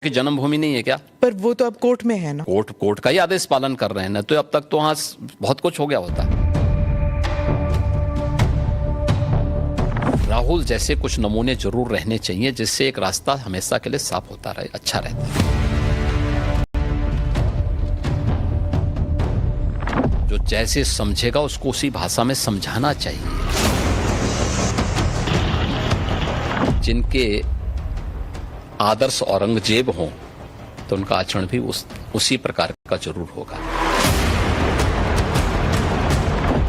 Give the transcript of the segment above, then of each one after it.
की जन्मभूमि नहीं है क्या? पर वो तो अब कोर्ट में है ना। कोर्ट का ही आदेश पालन कर रहे हैं ना, तो अब तक तो वहां बहुत कुछ हो गया होता। राहुल जैसे कुछ नमूने जरूर रहने चाहिए जिससे एक रास्ता हमेशा के लिए साफ होता रहे, अच्छा रहता है। जो जैसे समझेगा उसको उसी भाषा में समझाना चाहिए। जिनके आदर्श औरंगजेब हों तो उनका आचरण भी उसी प्रकार का जरूर होगा।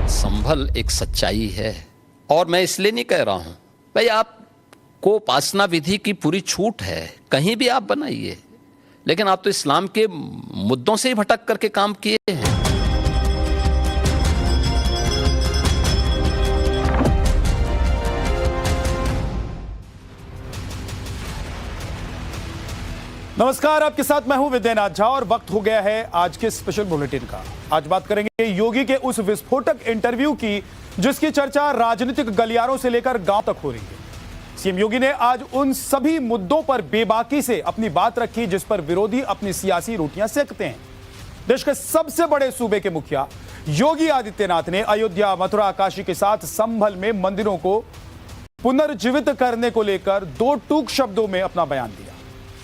संभल एक सच्चाई है, और मैं इसलिए नहीं कह रहा हूं भाई आपको उपासना विधि की पूरी छूट है, कहीं भी आप बनाइए, लेकिन आप तो इस्लाम के मुद्दों से ही भटक करके काम किए हैं। नमस्कार, आपके साथ मैं हूं विद्यानाथ झा और वक्त हो गया है आज के स्पेशल बुलेटिन का। आज बात करेंगे योगी के उस विस्फोटक इंटरव्यू की जिसकी चर्चा राजनीतिक गलियारों से लेकर गांव तक हो रही है। सीएम योगी ने आज उन सभी मुद्दों पर बेबाकी से अपनी बात रखी जिस पर विरोधी अपनी सियासी रोटियां सेकते हैं। देश के सबसे बड़े सूबे के मुखिया योगी आदित्यनाथ ने अयोध्या, मथुरा, काशी के साथ संभल में मंदिरों को पुनर्जीवित करने को लेकर दो टूक शब्दों में अपना बयान दिया।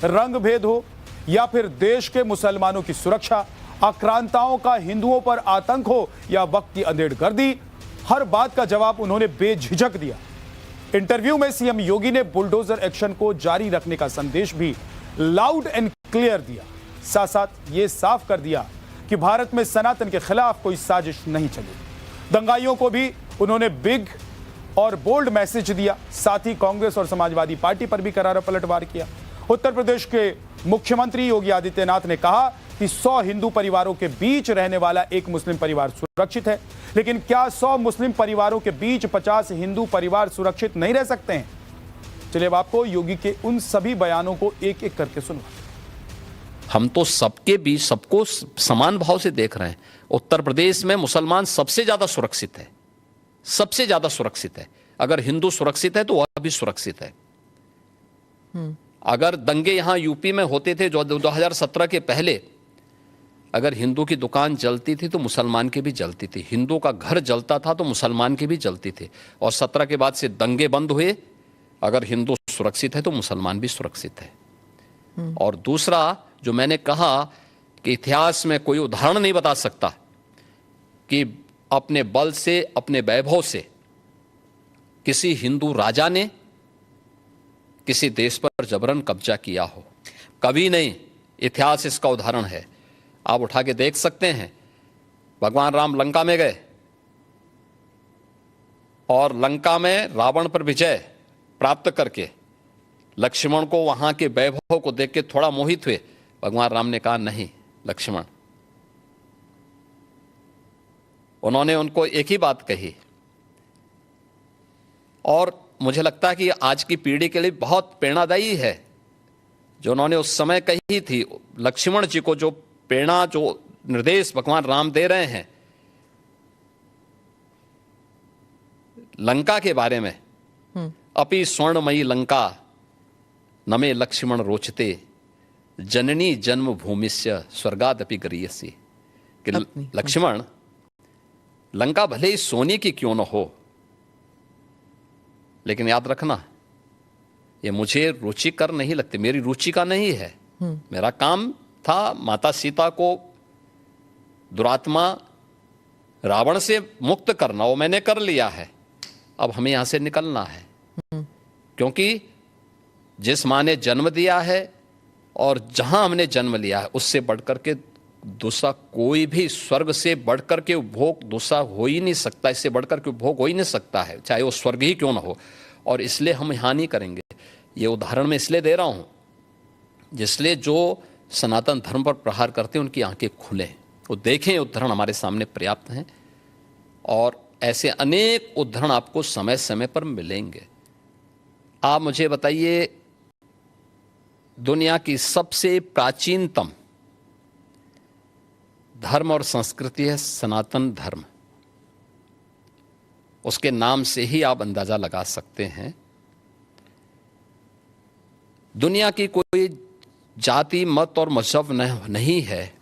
रंग भेद हो या फिर देश के मुसलमानों की सुरक्षा, आक्रांताओं का हिंदुओं पर आतंक हो या वक्त की अंधेरगर्दी, हर बात का जवाब उन्होंने बेझिझक दिया। इंटरव्यू में सीएम योगी ने बुलडोजर एक्शन को जारी रखने का संदेश भी लाउड एंड क्लियर दिया। साथ साथ ये साफ कर दिया कि भारत में सनातन के खिलाफ कोई साजिश नहीं चली। दंगाइयों को भी उन्होंने बिग और बोल्ड मैसेज दिया। साथ ही कांग्रेस और समाजवादी पार्टी पर भी करारा पलटवार किया। उत्तर प्रदेश के मुख्यमंत्री योगी आदित्यनाथ ने कहा कि 100 हिंदू परिवारों के बीच रहने वाला एक मुस्लिम परिवार सुरक्षित है, लेकिन क्या 100 मुस्लिम परिवारों के बीच 50 हिंदू परिवार सुरक्षित नहीं रह सकते हैं? चलिए अब आपको योगी के उन सभी बयानों को एक एक करके सुनवाते। हम तो सबके बीच सबको समान भाव से देख रहे हैं। उत्तर प्रदेश में मुसलमान सबसे ज्यादा सुरक्षित है, सबसे ज्यादा सुरक्षित है। अगर हिंदू सुरक्षित है तो वह भी सुरक्षित है। अगर दंगे यहां यूपी में होते थे जो 2017 के पहले, अगर हिंदू की दुकान जलती थी तो मुसलमान की भी जलती थी, हिंदू का घर जलता था तो मुसलमान की भी जलती थी। और 17 के बाद से दंगे बंद हुए। अगर हिंदू सुरक्षित है तो मुसलमान भी सुरक्षित है। और दूसरा जो मैंने कहा कि इतिहास में कोई उदाहरण नहीं बता सकता कि अपने बल से, अपने वैभव से किसी हिंदू राजा ने किसी देश पर जबरन कब्जा किया हो, कभी नहीं। इतिहास इसका उदाहरण है, आप उठा के देख सकते हैं। भगवान राम लंका में गए और लंका में रावण पर विजय प्राप्त करके लक्ष्मण को वहां के वैभव को देख के थोड़ा मोहित हुए। भगवान राम ने कहा नहीं लक्ष्मण, उन्होंने उनको एक ही बात कही। और मुझे लगता है कि आज की पीढ़ी के लिए बहुत प्रेरणादायी है जो उन्होंने उस समय कही थी। लक्ष्मण जी को जो प्रेरणा, जो निर्देश भगवान राम दे रहे हैं लंका के बारे में, अपि स्वर्णमयी लंका नमे लक्ष्मण रोचते, जननी जन्म भूमिस्य स्वर्गादपि गरीयसी। कि लक्ष्मण, लंका भले ही सोने की क्यों न हो, लेकिन याद रखना ये मुझे रुचिकर नहीं लगती, मेरी रुचि का नहीं है। मेरा काम था माता सीता को दुरात्मा रावण से मुक्त करना, वो मैंने कर लिया है। अब हमें यहां से निकलना है, क्योंकि जिस मां ने जन्म दिया है और जहां हमने जन्म लिया है उससे बढ़कर के दूसरा कोई भी, स्वर्ग से बढ़कर के उपभोग दूसरा हो ही नहीं सकता, इससे बढ़कर के उपभोग हो ही नहीं सकता है, चाहे वो स्वर्ग ही क्यों ना हो। और इसलिए हम यहाँ नहीं करेंगे। ये उदाहरण मैं इसलिए दे रहा हूँ जिसलिए जो सनातन धर्म पर प्रहार करते हैं उनकी आंखें खुलें, वो देखें। उदाहरण हमारे सामने पर्याप्त हैं और ऐसे अनेक उदाहरण आपको समय समय पर मिलेंगे। आप मुझे बताइए, दुनिया की सबसे प्राचीनतम धर्म और संस्कृति है सनातन धर्म। उसके नाम से ही आप अंदाजा लगा सकते हैं दुनिया की कोई जाति मत और मजहब नहीं है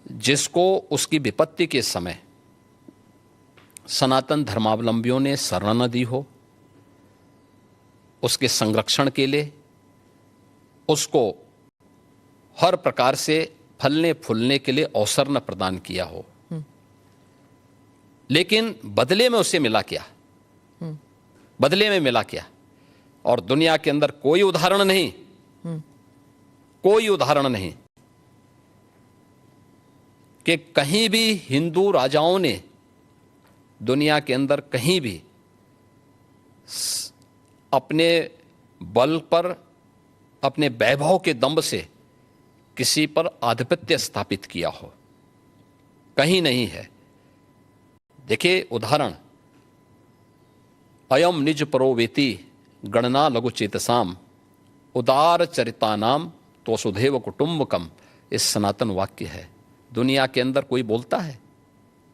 जिसको उसकी विपत्ति के समय सनातन धर्मावलंबियों ने शरण न दी हो, उसके संरक्षण के लिए उसको हर प्रकार से फलने फूलने के लिए अवसर न प्रदान किया हो। लेकिन बदले में उसे मिला क्या? बदले में मिला क्या? और दुनिया के अंदर कोई उदाहरण नहीं, कोई उदाहरण नहीं कि कहीं भी हिंदू राजाओं ने दुनिया के अंदर कहीं भी अपने बल पर, अपने वैभव के दंभ से किसी पर आधिपत्य स्थापित किया हो, कहीं नहीं है। देखिए उदाहरण, अयम निज परो वेति गणना लघु चेतसाम उदार चरितानाम तो सुधेव कुटुंबकम, इस सनातन वाक्य है। दुनिया के अंदर कोई बोलता है?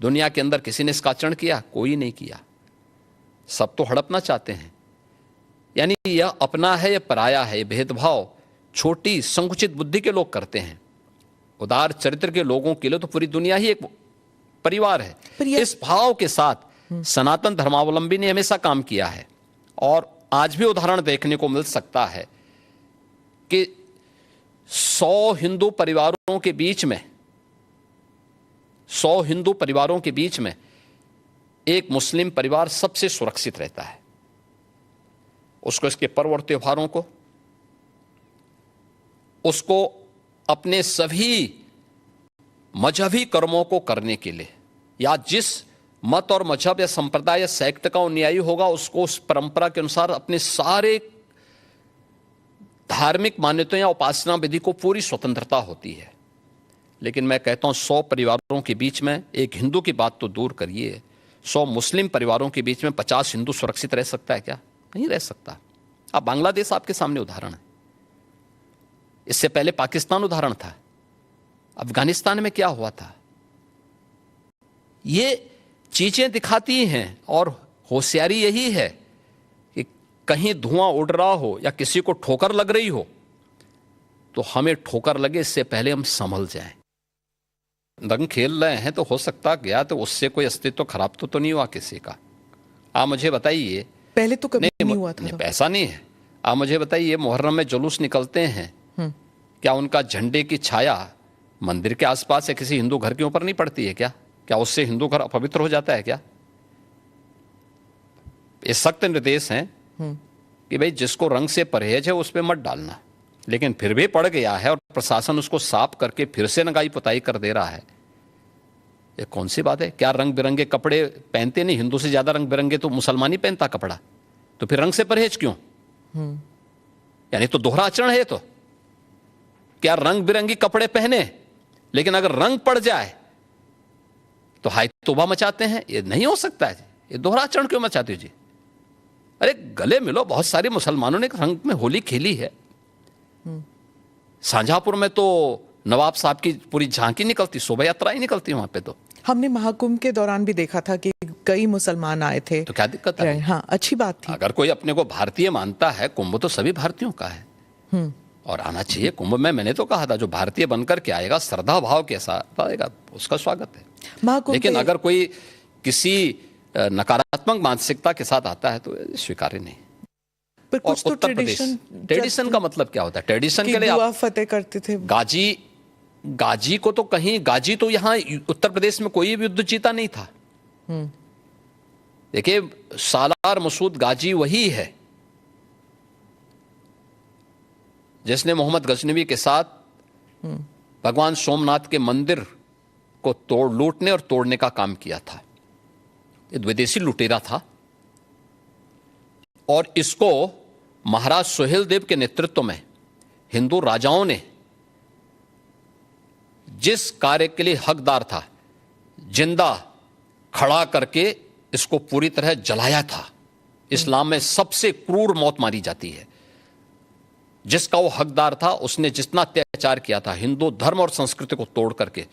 दुनिया के अंदर किसी ने इसका आचरण किया? कोई नहीं किया। सब तो हड़पना चाहते हैं। यानी यह अपना है या पराया है, भेदभाव छोटी संकुचित बुद्धि के लोग करते हैं। उदार चरित्र के लोगों के लिए तो पूरी दुनिया ही एक परिवार है। इस भाव के साथ सनातन धर्मावलंबी ने हमेशा काम किया है। और आज भी उदाहरण देखने को मिल सकता है कि 100 हिंदू परिवारों के बीच में, 100 हिंदू परिवारों के बीच में एक मुस्लिम परिवार सबसे सुरक्षित रहता है। उसको इसके पर्व और त्योहारों को, उसको अपने सभी मजहबी कर्मों को करने के लिए, या जिस मत और मजहब या संप्रदाय या सेक्ट का अनुयायी होगा उसको उस परंपरा के अनुसार अपने सारे धार्मिक मान्यताओं या उपासना विधि को पूरी स्वतंत्रता होती है। लेकिन मैं कहता हूं 100 परिवारों के बीच में, एक हिंदू की बात तो दूर करिए, 100 मुस्लिम परिवारों के बीच में 50 हिंदू सुरक्षित रह सकता है क्या? नहीं रह सकता। अब बांग्लादेश आपके सामने उदाहरण है, इससे पहले पाकिस्तान उदाहरण था, अफगानिस्तान में क्या हुआ था। ये चीजें दिखाती हैं और होशियारी यही है कि कहीं धुआं उड़ रहा हो या किसी को ठोकर लग रही हो तो हमें ठोकर लगे इससे पहले हम संभल जाएं। रंग खेल रहे हैं तो हो सकता गया तो उससे कोई अस्तित्व खराब तो नहीं हुआ किसी का। आप मुझे बताइए, पहले तो कभी नहीं हुआ था। ऐसा नहीं है। आप मुझे बताइए, मुहर्रम में जुलूस निकलते हैं, क्या उनका झंडे की छाया मंदिर के आसपास या किसी हिंदू घर के ऊपर नहीं पड़ती है क्या? क्या उससे हिंदू घर अपवित्र हो जाता है क्या? ये सख्त निर्देश हैं कि भाई जिसको रंग से परहेज है उस पर मत डालना। लेकिन फिर भी पड़ गया है और प्रशासन उसको साफ करके फिर से नगाई पुताई कर दे रहा है। ये कौन सी बात है? क्या रंग बिरंगे कपड़े पहनते नहीं? हिंदू से ज्यादा रंग बिरंगे तो मुसलमान ही पहनता कपड़ा। तो फिर रंग से परहेज क्यों? यानी तो दोहरा आचरण है। तो क्या रंग बिरंगी कपड़े पहने, लेकिन अगर रंग पड़ जाए तो हाय तौबा मचाते हैं? ये नहीं हो सकता है। ये दोहरा आचरण क्यों मचाते हो जी? अरे गले मिलो। बहुत सारे मुसलमानों ने रंग में होली खेली है। शाहजहांपुर में तो नवाब साहब की पूरी झांकी निकलती, शोभा यात्रा ही निकलती वहां पे। तो हमने महाकुंभ के दौरान भी देखा था कि कई मुसलमान आए थे। तो क्या दिक्कत है? हाँ, अच्छी बात थी। अगर कोई अपने को भारतीय मानता है, कुंभ तो सभी भारतीयों का है और आना चाहिए कुंभ में। मैंने तो कहा था जो भारतीय बनकर के आएगा, श्रद्धा भाव के साथ आएगा, उसका स्वागत है। लेकिन अगर कोई किसी नकारात्मक मानसिकता के साथ आता है तो स्वीकार्य नहीं। पर कुछ तो ट्रेडिशन का मतलब क्या होता है? ट्रेडिशन के लिए आप फतेह करते थे। गाजी को तो कहीं, गाजी तो यहां उत्तर प्रदेश में कोई भी युद्ध जीता नहीं था। देखिए, सालार मसूद गाजी वही है जिसने मोहम्मद गजनवी के साथ भगवान सोमनाथ के मंदिर को लूटने और तोड़ने का काम किया था। ये विदेशी लुटेरा था और इसको महाराज सुहेलदेव के नेतृत्व में हिंदू राजाओं ने जिस कार्य के लिए हकदार था, जिंदा खड़ा करके इसको पूरी तरह जलाया था। इस्लाम में सबसे क्रूर मौत मारी जाती है। जिसका वो हकदार था उसने जितना अत्याचार किया था, हिंदू धर्म और संस्कृति को तोड़ करके,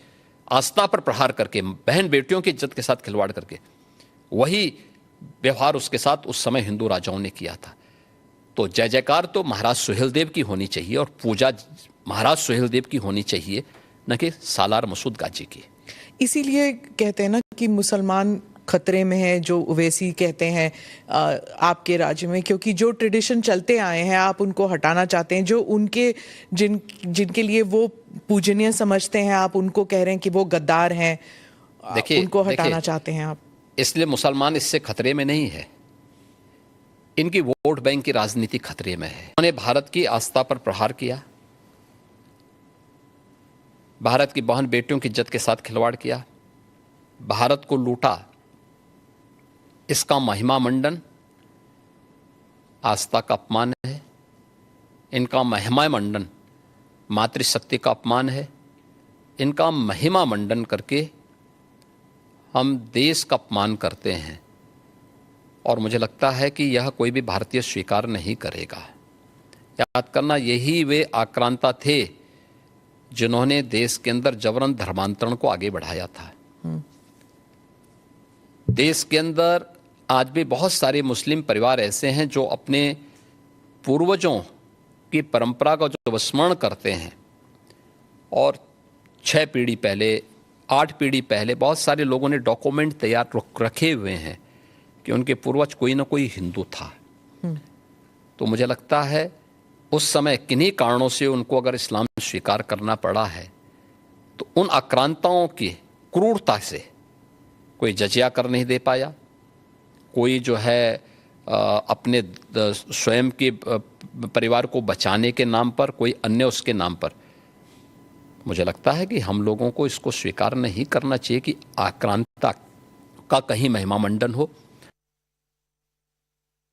आस्था पर प्रहार करके, बहन बेटियों की इज्जत के साथ खिलवाड़ करके, वही व्यवहार उसके साथ उस समय हिंदू राजाओं ने किया था। तो जय जयकार तो महाराज सुहेलदेव की होनी चाहिए और पूजा महाराज सुहेलदेव की होनी चाहिए, न कि सालार मसूद गाजी की। इसीलिए कहते हैं ना कि मुसलमान खतरे में है, जो ओवैसी कहते हैं आपके राज्य में, क्योंकि जो ट्रेडिशन चलते आए हैं आप उनको हटाना चाहते हैं, जो उनके जिनके लिए वो पूजनीय समझते हैं आप उनको कह रहे हैं कि वो गद्दार हैं, उनको हटाना चाहते हैं आप। इसलिए मुसलमान इससे खतरे में नहीं है, इनकी वोट बैंक की राजनीति खतरे में है। उन्होंने भारत की आस्था पर प्रहार किया, भारत की बहन बेटियों की इज्जत के साथ खिलवाड़ किया, भारत को लूटा। इसका महिमा मंडन आस्था का अपमान है, इनका महिमा मंडन मातृशक्ति का अपमान है, इनका महिमा मंडन करके हम देश का अपमान करते हैं और मुझे लगता है कि यह कोई भी भारतीय स्वीकार नहीं करेगा। याद करना, यही वे आक्रांता थे जिन्होंने देश के अंदर जबरन धर्मांतरण को आगे बढ़ाया था। देश के अंदर आज भी बहुत सारे मुस्लिम परिवार ऐसे हैं जो अपने पूर्वजों की परंपरा का जो विस्मरण करते हैं और 6 पीढ़ी पहले, 8 पीढ़ी पहले बहुत सारे लोगों ने डॉक्यूमेंट तैयार रखे हुए हैं कि उनके पूर्वज कोई ना कोई हिंदू था। तो मुझे लगता है उस समय किन्हीं कारणों से उनको अगर इस्लाम स्वीकार करना पड़ा है तो उन आक्रांताओं की क्रूरता से कोई जजिया कर नहीं दे पाया, कोई जो है अपने स्वयं के परिवार को बचाने के नाम पर, कोई अन्य उसके नाम पर। मुझे लगता है कि हम लोगों को इसको स्वीकार नहीं करना चाहिए कि आक्रांता का कहीं महिमा मंडन हो।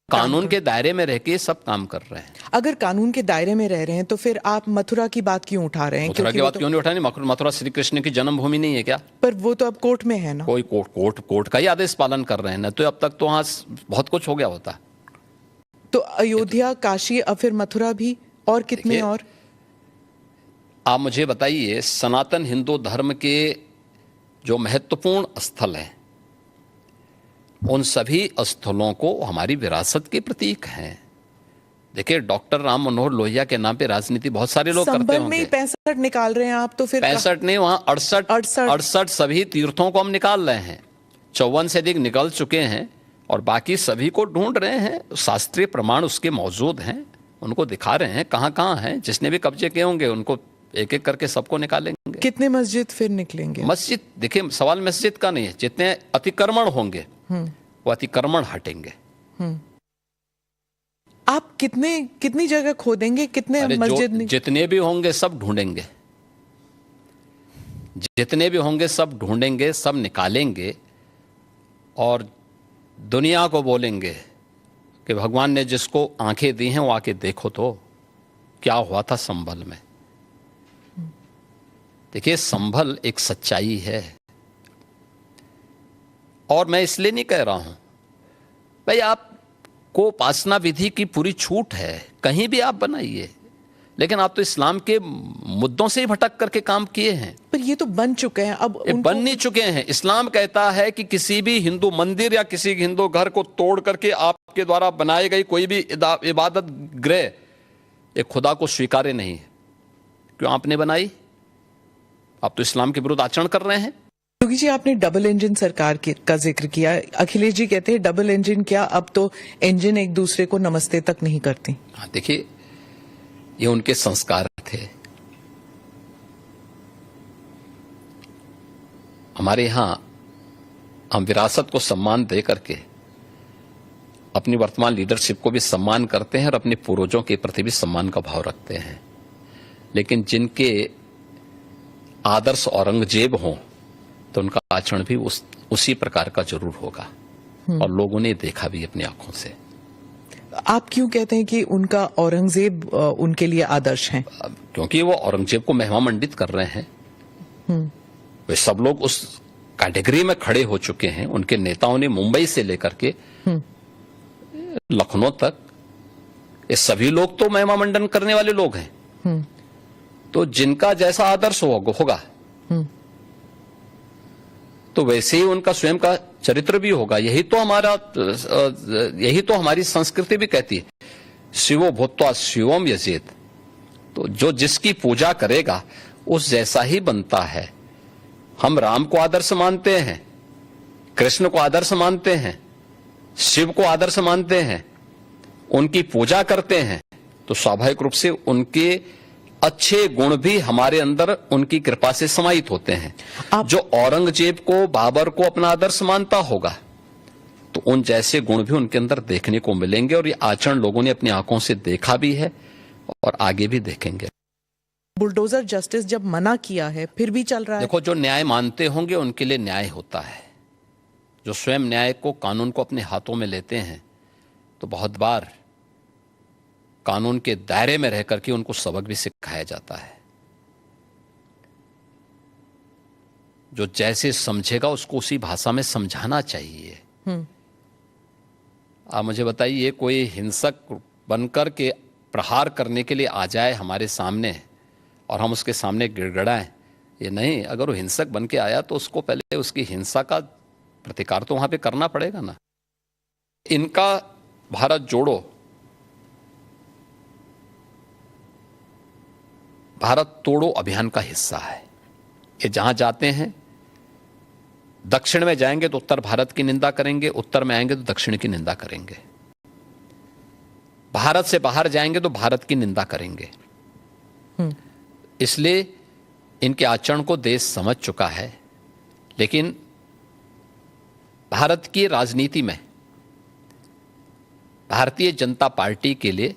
कानून के दायरे में रह के सब काम कर रहे हैं। अगर कानून के दायरे में रह रहे हैं तो फिर आप मथुरा की बात क्यों उठा रहे हैं? मथुरा की बात क्यों नहीं उठानी? मथुरा श्री कृष्ण की जन्मभूमि नहीं है क्या? पर वो तो अब कोर्ट में है ना। कोई कोर्ट का ही आदेश पालन कर रहे हैं ना, तो अब तक तो वहां बहुत कुछ हो गया होता। तो अयोध्या, काशी, अब फिर मथुरा भी, और कितने और? आप मुझे बताइए, सनातन हिंदू धर्म के जो महत्वपूर्ण स्थल हैं उन सभी स्थलों को हमारी विरासत के प्रतीक हैं। देखिए, डॉक्टर राम मनोहर लोहिया के नाम पे राजनीति बहुत सारे लोग करते होंगे। में ही 65 निकाल रहे हैं आप, तो फिर 65 नहीं, वहां 68 सभी तीर्थों को हम निकाल रहे हैं। 54 से अधिक निकल चुके हैं और बाकी सभी को ढूंढ रहे हैं। शास्त्रीय प्रमाण उसके मौजूद हैं, उनको दिखा रहे हैं कहाँ कहाँ हैं। जिसने भी कब्जे किए होंगे उनको एक एक करके सबको निकालेंगे। कितने मस्जिद फिर निकलेंगे? मस्जिद, देखिए सवाल मस्जिद का नहीं है, जितने अतिक्रमण होंगे वो अतिक्रमण हटेंगे। आप कितनी जगह खोदेंगे? कितने मस्जिद? जितने भी होंगे सब ढूंढेंगे, जितने भी होंगे सब ढूंढेंगे, सब निकालेंगे और दुनिया को बोलेंगे कि भगवान ने जिसको आंखें दी हैं वो आके देखो तो क्या हुआ था संभल में। देखिए, संभल एक सच्चाई है और मैं इसलिए नहीं कह रहा हूं भाई आपको उपासना विधि की पूरी छूट है, कहीं भी आप बनाइए, लेकिन आप तो इस्लाम के मुद्दों से ही भटक करके काम किए हैं। पर ये तो बन चुके हैं, अब बन नहीं चुके हैं। इस्लाम कहता है कि किसी भी हिंदू मंदिर या किसी हिंदू घर को तोड़ करके आपके द्वारा बनाई गई कोई भी इबादत गृह एक खुदा को स्वीकार्य नहीं है। क्यों आपने बनाई? आप तो इस्लाम के विरुद्ध आचरण कर रहे हैं। योगी जी, आपने डबल इंजन सरकार का जिक्र किया। अखिलेश जी कहते हैं डबल इंजन क्या, अब तो इंजन एक दूसरे को नमस्ते तक नहीं करती। हाँ, देखिए, ये उनके संस्कार थे। हमारे यहां हम विरासत को सम्मान दे करके अपनी वर्तमान लीडरशिप को भी सम्मान करते हैं और अपने पूर्वजों के प्रति भी सम्मान का भाव रखते हैं। लेकिन जिनके आदर्श औरंगजेब हों तो उनका आचरण भी उसी प्रकार का जरूर होगा और लोगों ने देखा भी अपनी आंखों से। आप क्यों कहते हैं कि उनका औरंगजेब उनके लिए आदर्श हैं? क्योंकि वो औरंगजेब को महिमा मंडित कर रहे हैं। वे सब लोग उस कैटेगरी में खड़े हो चुके हैं। उनके नेताओं ने मुंबई से लेकर के लखनऊ तक ये सभी लोग तो महिमा मंडन करने वाले लोग हैं। तो जिनका जैसा आदर्श होगा तो वैसे ही उनका स्वयं का चरित्र भी होगा। यही तो हमारी संस्कृति भी कहती है, शिवो भूत्वा शिवम यजेत। तो जो जिसकी पूजा करेगा उस जैसा ही बनता है। हम राम को आदर्श मानते हैं, कृष्ण को आदर्श मानते हैं, शिव को आदर्श मानते हैं, उनकी पूजा करते हैं, तो स्वाभाविक रूप से उनके अच्छे गुण भी हमारे अंदर उनकी कृपा से समाहित होते हैं। जो औरंगजेब को, बाबर को अपना आदर्श मानता होगा, तो उन जैसे गुण भी उनके अंदर देखने को मिलेंगे, और ये आचरण लोगों ने अपनी आंखों से देखा भी है और आगे भी देखेंगे। बुलडोजर जस्टिस जब मना किया है फिर भी चल रहा है। देखो, जो न्याय मानते होंगे उनके लिए न्याय होता है। जो स्वयं न्याय को, कानून को अपने हाथों में लेते हैं, तो बहुत बार कानून के दायरे में रहकर के उनको सबक भी सिखाया जाता है। जो जैसे समझेगा उसको उसी भाषा में समझाना चाहिए। आप मुझे बताइए, कोई हिंसक बनकर के प्रहार करने के लिए आ जाए हमारे सामने और हम उसके सामने गिड़गिड़ाएं, ये नहीं। अगर वो हिंसक बन के आया तो उसको पहले उसकी हिंसा का प्रतिकार तो वहां पे करना पड़ेगा ना। इनका भारत जोड़ो, भारत तोड़ो अभियान का हिस्सा है। ये जहां जाते हैं, दक्षिण में जाएंगे तो उत्तर भारत की निंदा करेंगे, उत्तर में आएंगे तो दक्षिण की निंदा करेंगे, भारत से बाहर जाएंगे तो भारत की निंदा करेंगे। इसलिए इनके आचरण को देश समझ चुका है। लेकिन भारत की राजनीति में भारतीय जनता पार्टी के लिए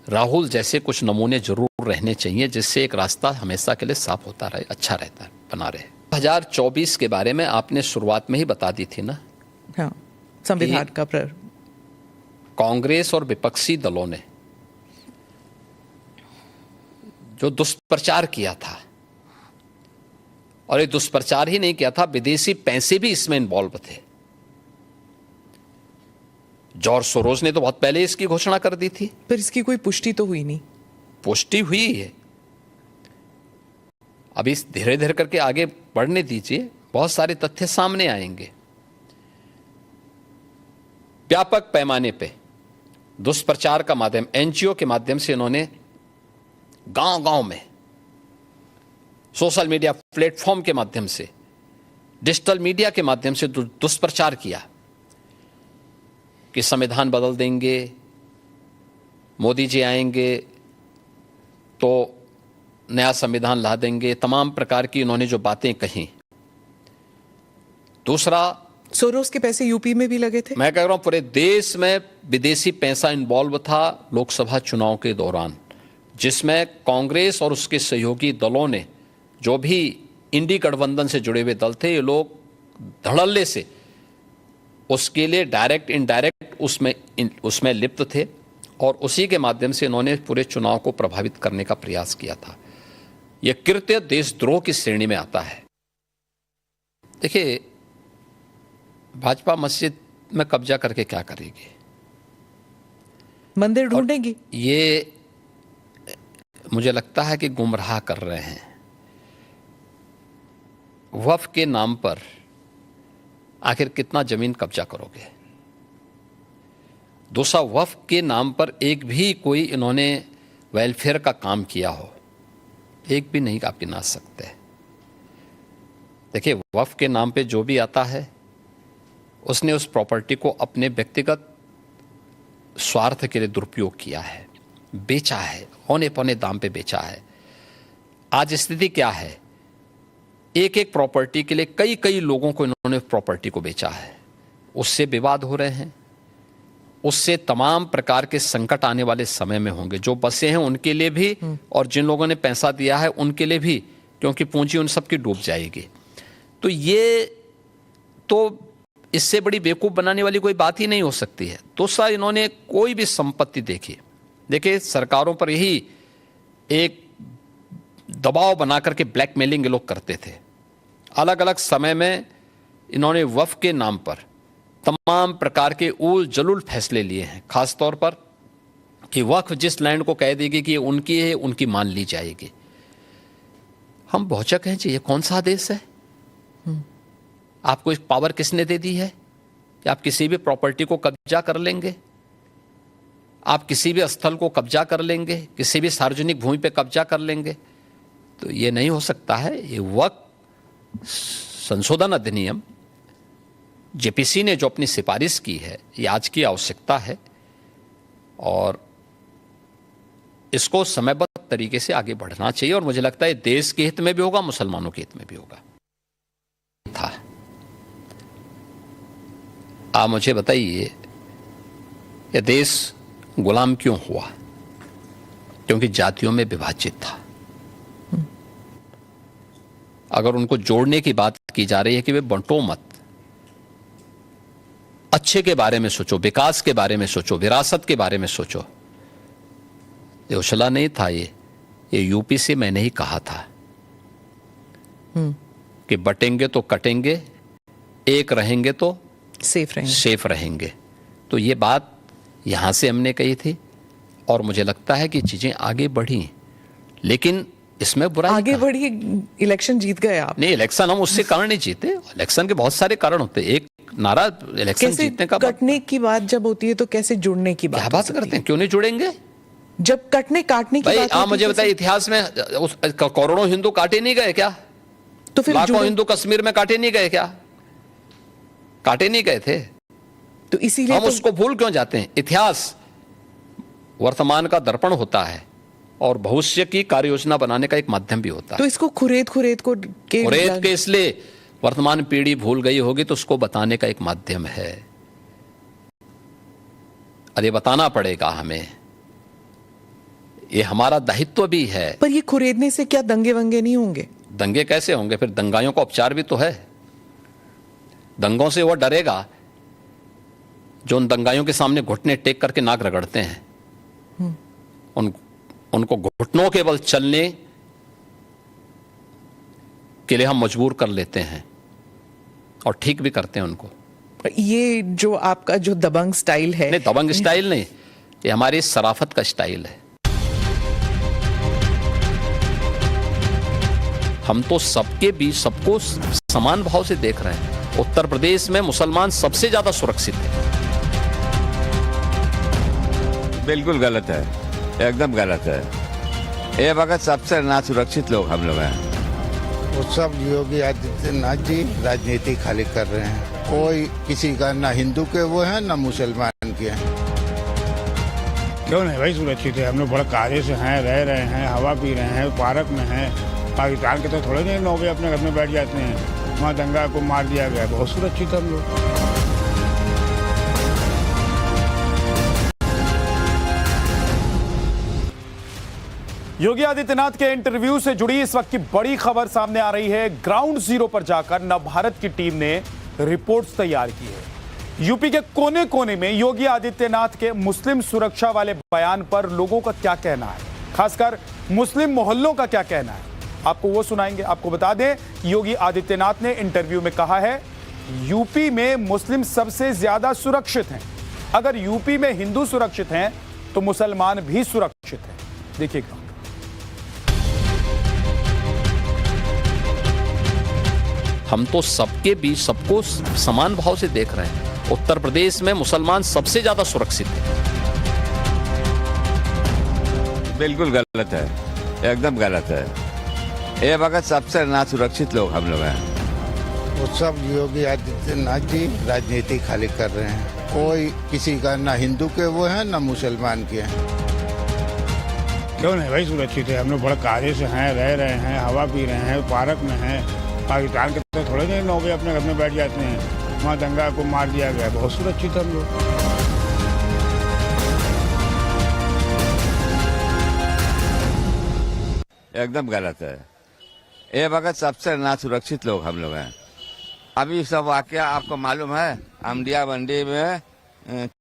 राहुल जैसे कुछ नमूने जरूर रहने चाहिए, जिससे एक रास्ता हमेशा के लिए साफ होता रहे, अच्छा रहता है, बना रहे। 2024 के बारे में आपने शुरुआत में ही बता दी थी ना। हाँ, संविधान का कांग्रेस और विपक्षी दलों ने जो दुष्प्रचार किया था, और ये दुष्प्रचार ही नहीं किया था, विदेशी पैसे भी इसमें इन्वॉल्व थे। जॉर्ज सोरोस ने तो बहुत पहले इसकी घोषणा कर दी थी। पर इसकी कोई पुष्टि तो हुई नहीं। पुष्टि हुई है, अभी धीरे धीरे करके आगे बढ़ने दीजिए, बहुत सारे तथ्य सामने आएंगे। व्यापक पैमाने पे दुष्प्रचार का माध्यम, एनजीओ के माध्यम से इन्होंने गांव गांव में, सोशल मीडिया प्लेटफॉर्म के माध्यम से, डिजिटल मीडिया के माध्यम से दुष्प्रचार किया कि संविधान बदल देंगे, मोदी जी आएंगे तो नया संविधान ला देंगे, तमाम प्रकार की इन्होंने जो बातें कही। दूसरा, सोरोस के पैसे यूपी में भी लगे थे। मैं कह रहा हूं पूरे देश में विदेशी पैसा इन्वॉल्व था लोकसभा चुनाव के दौरान, जिसमें कांग्रेस और उसके सहयोगी दलों ने, जो भी इंडी गठबंधन से जुड़े हुए दल थे, ये लोग धड़ल्ले से उसके लिए डायरेक्ट इनडायरेक्ट उसमें लिप्त थे, और उसी के माध्यम से इन्होंने पूरे चुनाव को प्रभावित करने का प्रयास किया था। यह कृत्य देशद्रोह की श्रेणी में आता है। देखिए, भाजपा मस्जिद में कब्जा करके क्या करेगी? मंदिर ढूंढेगी। ये मुझे लगता है कि गुमराह कर रहे हैं। वक्फ के नाम पर आखिर कितना जमीन कब्जा करोगे? दूसरा, वक्फ के नाम पर एक भी कोई इन्होंने वेलफेयर का काम किया हो, एक भी नहीं आप गिना सकते। देखिए, वक्फ के नाम पे जो भी आता है, उसने उस प्रॉपर्टी को अपने व्यक्तिगत स्वार्थ के लिए दुरुपयोग किया है, बेचा है, औने पौने दाम पे बेचा है। आज स्थिति क्या है? एक एक प्रॉपर्टी के लिए कई कई लोगों को इन्होंने प्रॉपर्टी को बेचा है। उससे विवाद हो रहे हैं, उससे तमाम प्रकार के संकट आने वाले समय में होंगे। जो बसे हैं उनके लिए भी, और जिन लोगों ने पैसा दिया है उनके लिए भी, क्योंकि पूंजी उन सबकी डूब जाएगी। तो ये तो इससे बड़ी बेवकूफ बनाने वाली कोई बात ही नहीं हो सकती है। दूसरा, इन्होंने कोई भी संपत्ति देखिए सरकारों पर यही एक दबाव बना करके ब्लैकमेलिंग लोग करते थे। अलग अलग समय में इन्होंने वक्फ के नाम पर तमाम प्रकार के उल जलूल फैसले लिए हैं, खासतौर पर कि वक्फ जिस लैंड को कह देगी कि ये उनकी है, उनकी मान ली जाएगी। हम भौचक हैं जी, ये कौन सा आदेश है? आपको एक पावर किसने दे दी है कि आप किसी भी प्रॉपर्टी को कब्जा कर लेंगे? आप किसी भी स्थल को कब्जा कर लेंगे, किसी भी सार्वजनिक भूमि पे कब्जा कर लेंगे, तो ये नहीं हो सकता है। ये वक्त संशोधन अधिनियम जेपीसी ने जो अपनी सिफारिश की है, ये आज की आवश्यकता है और इसको समयबद्ध तरीके से आगे बढ़ना चाहिए और मुझे लगता है देश के हित में भी होगा, मुसलमानों के हित में भी होगा। था आप मुझे बताइए, यह देश गुलाम क्यों हुआ? क्योंकि जातियों में विभाजित था। अगर उनको जोड़ने की बात की जा रही है कि वे बंटो मत, अच्छे के बारे में सोचो, विकास के बारे में सोचो, विरासत के बारे में सोचो। ये उछला नहीं था, ये यूपी से मैंने ही कहा था कि बटेंगे तो कटेंगे, एक रहेंगे तो सेफ रहेंगे। तो ये बात यहां से हमने कही थी और मुझे लगता है कि चीजें आगे बढ़ी, लेकिन इसमें बुराई आगे बढ़ी। इलेक्शन जीत गए आप। नहीं, इलेक्शन हम उससे कारण नहीं जीते। इलेक्शन के बहुत सारे कारण होते हैं। एक नारा इलेक्शन जीतने का, कटने की बात जब होती है तो कैसे जुड़ने की बात? क्या बात करते हैं, क्यों नहीं जुड़ेंगे? जब काटने की बात आप मुझे बताइए, इतिहास में करोड़ों हिंदू काटे नहीं गए क्या? तो फिर लाखों हिंदू कश्मीर में काटे नहीं गए क्या? काटे नहीं गए थे। तो इसीलिए हम उसको भूल क्यों जाते हैं? इतिहास वर्तमान का दर्पण होता है और भविष्य की कार्य योजना बनाने का एक माध्यम भी होता है। तो इसको खुरेद के इसलिए वर्तमान पीढ़ी भूल गई होगी तो उसको बताने का एक माध्यम है। अरे बताना पड़ेगा हमें, ये हमारा दायित्व भी है। पर ये खुरेदने से क्या दंगे वंगे नहीं होंगे? दंगे कैसे होंगे? फिर दंगाइयों का उपचार भी तो है। दंगों से वो डरेगा जो उन दंगाइयों के सामने घुटने टेक करके नाक रगड़ते हैं। उनको घुटनों के बल चलने के लिए हम मजबूर कर लेते हैं और ठीक भी करते हैं उनको। ये जो आपका जो दबंग स्टाइल है, नहीं दबंग स्टाइल नहीं, ये हमारी सराफत का स्टाइल है। हम तो सबके बीच सबको समान भाव से देख रहे हैं। उत्तर प्रदेश में मुसलमान सबसे ज्यादा सुरक्षित है। बिल्कुल गलत है, एकदम गलत है। ये वक्त सबसे ना सुरक्षित लोग हम लोग हैं। वो सब योगी आदित्यनाथ जी राजनीति खाली कर रहे हैं। कोई किसी का ना हिंदू के वो है ना मुसलमान के हैं। क्यों नहीं भाई, सुरक्षित है। हम लोग बड़ा कायदे से हैं, रह रहे हैं, हवा पी रहे हैं, पार्क में हैं। पाकिस्तान के तो थोड़े नहीं 9 बजे अपने घर में बैठ जाते हैं, वहाँ दंगा को मार दिया गया। बहुत सुरक्षित हम लोग। योगी आदित्यनाथ के इंटरव्यू से जुड़ी इस वक्त की बड़ी खबर सामने आ रही है। ग्राउंड जीरो पर जाकर नवभारत की टीम ने रिपोर्ट्स तैयार की है। यूपी के कोने कोने में योगी आदित्यनाथ के मुस्लिम सुरक्षा वाले बयान पर लोगों का क्या कहना है, खासकर मुस्लिम मोहल्लों का क्या कहना है, आपको वो सुनाएंगे। आपको बता दें, योगी आदित्यनाथ ने इंटरव्यू में कहा है यूपी में मुस्लिम सबसे ज्यादा सुरक्षित हैं। अगर यूपी में हिंदू सुरक्षित हैं तो मुसलमान भी सुरक्षित हैं। देखिएगा। हम तो सबके बीच सबको समान भाव से देख रहे हैं। उत्तर प्रदेश में मुसलमान सबसे ज्यादा सुरक्षित है। बिल्कुल गलत है, एकदम गलत है। ये वक्त सबसे ना सुरक्षित लोग हम लोग हैं। वो सब योगी आदित्यनाथ जी राजनीति खाली कर रहे हैं। कोई किसी का ना हिंदू के वो है ना मुसलमान के हैं। क्यों नहीं भाई, सुरक्षित है। हम लोग बड़ा कायदे से हैं, रह रहे हैं, हवा पी रहे हैं, पार्क में हैं। पाकिस्तान के तो थोड़े नहीं 9 बजे अपने घर में बैठ जाते हैं, वहाँ दंगा को मार दिया गया। बहुत सुरक्षित हम लोग। एकदम गलत है। ये वक्त सबसे ना सुरक्षित लोग हम लोग हैं। अभी सब वाकया आपको मालूम है, अमडिया मंडी में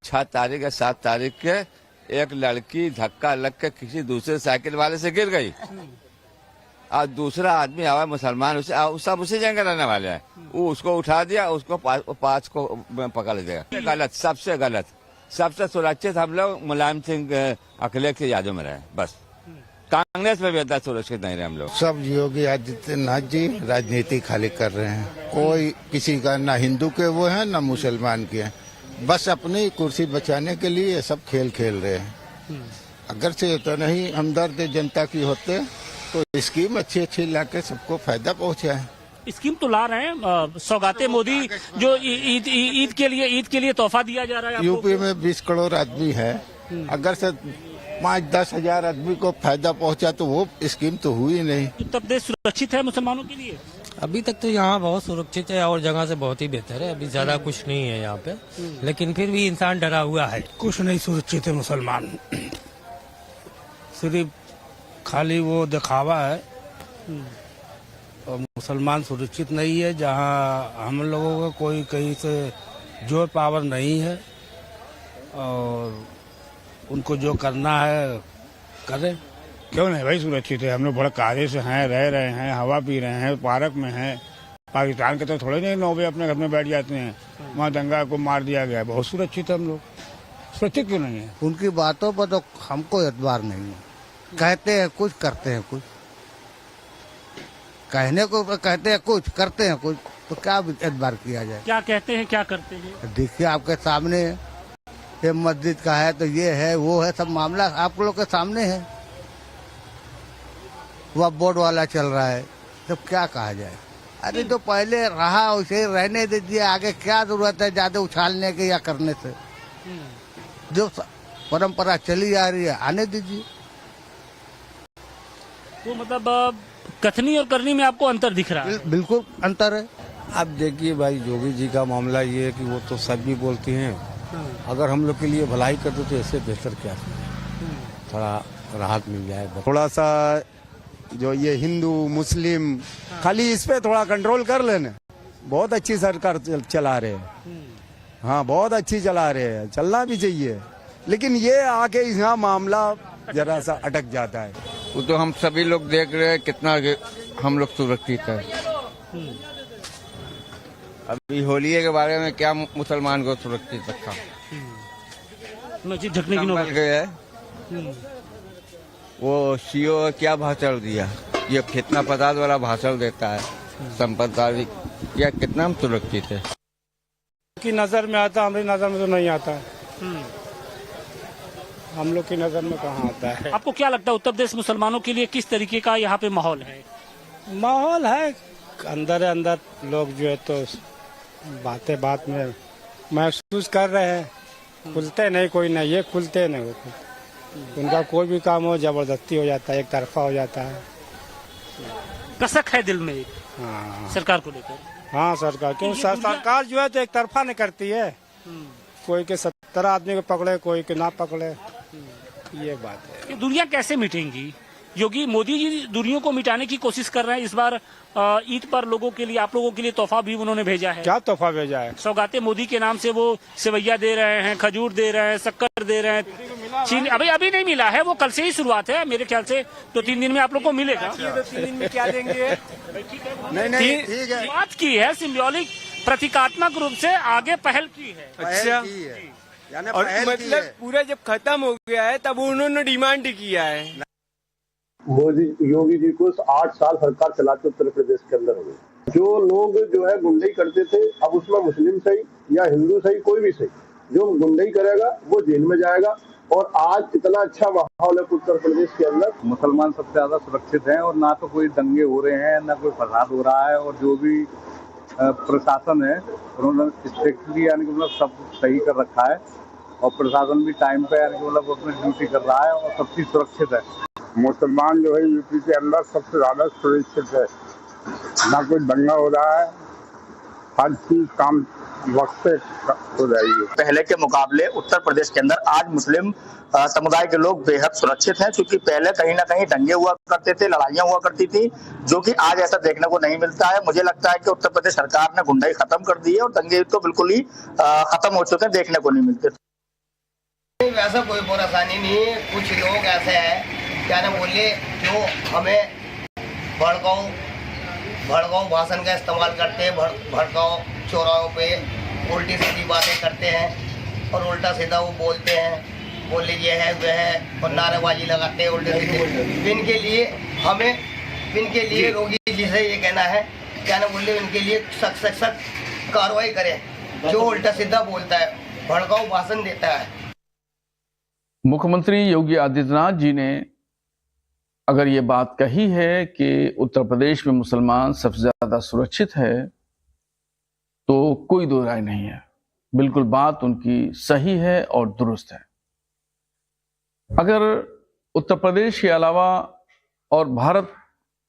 6 तारीख या 7 तारीख के एक लड़की धक्का लग के किसी दूसरे साइकिल वाले से गिर गई और दूसरा आदमी आवा मुसलमान, उसे सब उसी जगह रहने वाले हैं। वो उसको उठा दिया, उसको पाँच को पकड़ दिया। गलत, सबसे गलत। सबसे सुरक्षित हम लोग मुलायम सिंह अखिलेश के यादों में रहे, बस। कांग्रेस में भी इतना सुरक्षित नहीं रहे हम लोग। सब योगी आदित्यनाथ जी राजनीति खाली कर रहे हैं। कोई किसी का ना हिंदू के वो है ना मुसलमान के हैं। बस अपनी कुर्सी बचाने के लिए ये सब खेल खेल रहे हैं। अगर से इतना ही हमदर्द जनता की होते तो स्कीम अच्छी अच्छी लाके सबको फायदा पहुंचाए। स्कीम तो ला रहे हैं, सौगाते मोदी जो ईद के लिए तोहफा दिया जा रहा है। यूपी में 20 करोड़ आदमी है, अगर से 5-10 हजार आदमी को फायदा पहुंचा तो वो स्कीम तो हुई नहीं। उत्तर प्रदेश सुरक्षित है मुसलमानों के लिए? अभी तक तो यहाँ बहुत सुरक्षित है और जगह से बहुत ही बेहतर है। अभी ज्यादा कुछ नहीं है यहाँ पे, लेकिन फिर भी इंसान डरा हुआ है। कुछ नहीं सुरक्षित है मुसलमान, सिर्फ खाली वो दिखावा है और मुसलमान सुरक्षित नहीं है। जहाँ हम लोगों का कोई कहीं से जोर पावर नहीं है और उनको जो करना है करें। क्यों नहीं भाई सुरक्षित है, हम लोग बड़ा कायदे से हैं, रह रहे हैं, हवा पी रहे हैं, पार्क में हैं। पाकिस्तान के तो थोड़े नहीं 9 बजे अपने घर में बैठ जाते हैं, वहाँ दंगा को मार दिया गया। बहुत सुरक्षित है हम लोग। सुरक्षित क्यों नहीं है? उनकी बातों पर तो हमको एतबार नहीं है। कहते हैं कुछ, करते हैं कुछ। कहने को कहते हैं कुछ, करते हैं कुछ, तो क्या एतबार किया जाए? क्या कहते हैं, क्या करते हैं? देखिए आपके सामने ये मस्जिद का है तो ये है वो है, सब मामला आप लोग के सामने है। वह बोर्ड वाला चल रहा है, तो क्या कहा जाए? अरे तो पहले रहा उसे रहने दीजिए, आगे क्या जरूरत है ज्यादा उछालने के या करने से? जो परंपरा चली आ रही है आने दीजिए। तो मतलब कथनी और करनी में आपको अंतर दिख रहा है? बिल्कुल अंतर है। अब देखिए भाई, योगी जी का मामला ये है कि वो तो सब भी बोलती हैं, अगर हम लोग के लिए भलाई करते तो इससे बेहतर क्या है? थोड़ा राहत मिल जाए। थोड़ा सा जो ये हिंदू मुस्लिम, खाली इस पे थोड़ा कंट्रोल कर लेना। बहुत अच्छी सरकार चला रहे हैं, हाँ बहुत अच्छी चला रहे हैं, चलना भी चाहिए, लेकिन ये आके यहाँ मामला जरा सा अटक जाता है। वो तो हम सभी लोग देख रहे हैं कितना हम लोग सुरक्षित है। अभी होली के बारे में क्या मुसलमान को सुरक्षित रखा? मस्जिद ढकने की नौबत गया है। वो सीओ क्या भाषण दिया, ये कितना पदार्थ वाला भाषण देता है, संपत्ति या कितना हम सुरक्षित है? की नजर में आता, हमारी नजर में तो नहीं आता है। हम लोग की नजर में कहाँ आता है? आपको क्या लगता है उत्तर प्रदेश मुसलमानों के लिए किस तरीके का यहाँ पे माहौल है? माहौल है अंदर अंदर, लोग जो है तो बात में महसूस कर रहे हैं। खुलते नहीं, कोई नहीं, ये खुलते नहीं होते। उनका कोई भी काम हो जबरदस्ती हो जाता है, एक तरफा हो जाता है। कसक है दिल में एक हाँ सरकार को लेकर। हाँ सरकार क्यों? सरकार जो है तो एक तरफा नहीं करती है। कोई के 70 आदमी को पकड़े, कोई के ना पकड़े, ये बात है। ये दुनिया कैसे मिटेंगी? योगी मोदी जी दुनिया को मिटाने की कोशिश कर रहे हैं। इस बार ईद पर लोगों के लिए, आप लोगों के लिए तोहफा भी उन्होंने भेजा है। क्या तोहफा भेजा है? सौगाते मोदी के नाम से वो सेवैया दे रहे हैं, खजूर दे रहे हैं, शक्कर दे रहे हैं। चीनी अभी नहीं मिला है, वो कल से ही शुरुआत है मेरे ख्याल से। 2-3 दिन में आप लोग को मिलेगा। 3 दिन में क्या देंगे? नहीं ठीक है, बात की है, सिंबॉलिक प्रतीकात्मक रूप से आगे पहल की है। अच्छा, और मतलब पूरा जब खत्म हो गया है तब उन्होंने डिमांड किया है। मोदी योगी जी को 8 साल सरकार चलाते उत्तर प्रदेश के अंदर हो गए। जो लोग जो है गुंडई करते थे, अब उसमें मुस्लिम सही या हिंदू सही, कोई भी सही, जो गुंडई करेगा वो जेल में जाएगा। और आज इतना अच्छा माहौल है उत्तर प्रदेश के अंदर, मुसलमान सबसे ज्यादा सुरक्षित हैं और ना तो कोई दंगे हो रहे हैं, ना कोई फसाद हो रहा है। और जो भी प्रशासन है उन्होंने स्ट्रिक्टली यानी कि मतलब सब सही कर रखा है और प्रशासन भी टाइम पे यानी कि मतलब अपनी ड्यूटी कर रहा है और सब चीज सुरक्षित है। मुसलमान जो है यूपी के अंदर सबसे ज्यादा सुरक्षित है, ना कोई दंगा हो रहा है, हर चीज काम वक्त पे हो रही है। पहले के मुकाबले उत्तर प्रदेश के अंदर आज मुस्लिम समुदाय के लोग बेहद सुरक्षित हैं, क्योंकि पहले कहीं ना कहीं दंगे हुआ करते थे, लड़ाइयां हुआ करती थी, जो कि आज ऐसा देखने को नहीं मिलता है। मुझे लगता है कि उत्तर प्रदेश सरकार ने गुंडाई खत्म कर दी है और दंगे तो बिल्कुल ही खत्म हो चुके हैं, देखने को नहीं मिलते। वैसा कोई परेशानी नहीं है। कुछ लोग ऐसे हैं क्या ना बोलिए, जो हमें भड़काऊ भाषण का इस्तेमाल करते हैं, भड़काऊ चौराहों पे उल्टी सीधी बातें करते हैं और उल्टा सीधा वो बोलते हैं, बोले ये है वह है, और नारेबाजी लगाते हैं उल्टे सीधे। इनके लिए रोगी जी से ये कहना है क्या ना बोलिए, इनके लिए सख्त कार्रवाई करें जो उल्टा सीधा बोलता है। भड़काऊ भाषण देता है। मुख्यमंत्री योगी आदित्यनाथ जी ने अगर ये बात कही है कि उत्तर प्रदेश में मुसलमान सबसे ज्यादा सुरक्षित है, तो कोई दो राय नहीं है। बिल्कुल बात उनकी सही है और दुरुस्त है। अगर उत्तर प्रदेश के अलावा और भारत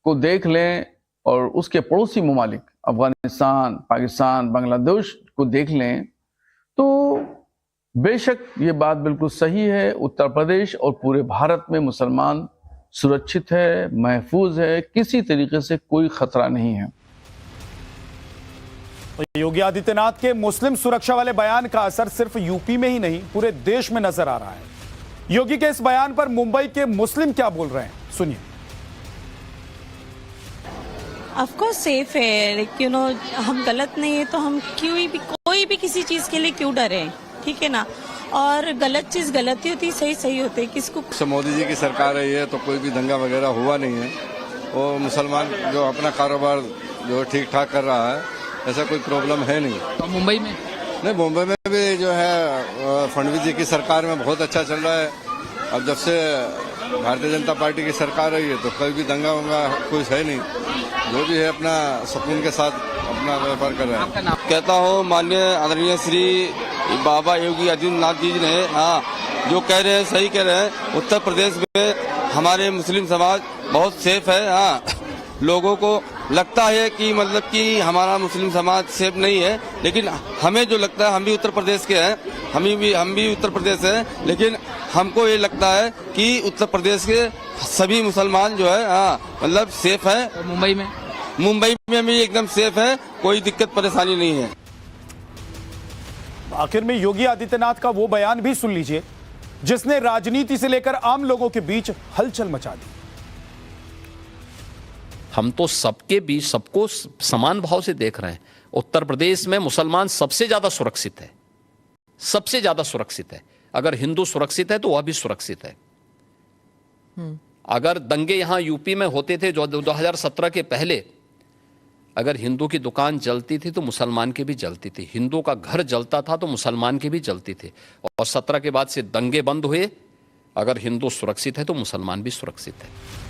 को देख लें और उसके पड़ोसी ममालिक अफगानिस्तान, पाकिस्तान, बांग्लादेश को देख लें, तो बेशक ये बात बिल्कुल सही है। उत्तर प्रदेश और पूरे भारत में मुसलमान सुरक्षित है, महफूज है, किसी तरीके से कोई खतरा नहीं है। योगी आदित्यनाथ के मुस्लिम सुरक्षा वाले बयान का असर सिर्फ यूपी में ही नहीं, पूरे देश में नजर आ रहा है। योगी के इस बयान पर मुंबई के मुस्लिम क्या बोल रहे हैं, सुनिए। ऑफकोर्स सेफ है, लेकिन हम गलत नहीं है तो हम कोई भी किसी चीज के लिए क्यों डरे, ठीक है ना। और गलत चीज गलत ही होती, सही सही होती है। किसको मोदी जी की सरकार है ये, तो कोई भी दंगा वगैरह हुआ नहीं है। और मुसलमान जो अपना कारोबार जो ठीक ठाक कर रहा है, ऐसा कोई प्रॉब्लम है नहीं। तो मुंबई में नहीं, मुंबई में भी जो है फडणवीस जी की सरकार में बहुत अच्छा चल रहा है। अब जब से भारतीय जनता पार्टी की सरकार है ये, तो कोई भी दंगा वंगा कुछ है नहीं। जो भी है अपना सुकून के साथ अपना व्यापार कर रहे हैं। कहता हूँ माननीय आदरणीय श्री बाबा योगी आदित्यनाथ जी ने जो कह रहे हैं सही कह रहे हैं। उत्तर प्रदेश में हमारे मुस्लिम समाज बहुत सेफ है। लोगों को लगता है कि मतलब कि हमारा मुस्लिम समाज सेफ नहीं है, लेकिन हमें जो लगता है, हम भी उत्तर प्रदेश के हैं, हम भी उत्तर प्रदेश हैं, लेकिन हमको ये लगता है कि उत्तर प्रदेश के सभी मुसलमान जो है मतलब सेफ है। तो मुंबई में भी एकदम सेफ है, कोई दिक्कत परेशानी नहीं है। आखिर में योगी आदित्यनाथ का वो बयान भी सुन लीजिए जिसने राजनीति से लेकर आम लोगों के बीच हलचल मचा दी। हम तो सबके बीच सबको समान भाव से देख रहे हैं। उत्तर प्रदेश में मुसलमान सबसे ज्यादा सुरक्षित है, सबसे ज्यादा सुरक्षित है। अगर हिंदू सुरक्षित है तो वह भी सुरक्षित है। अगर दंगे यहां यूपी में होते थे जो 2017 के पहले, अगर हिंदू की दुकान जलती थी तो मुसलमान की भी जलती थी, हिंदू का घर जलता था तो मुसलमान की भी जलती थी। और 17 के बाद से दंगे बंद हुए। अगर हिंदू सुरक्षित है तो मुसलमान भी सुरक्षित है।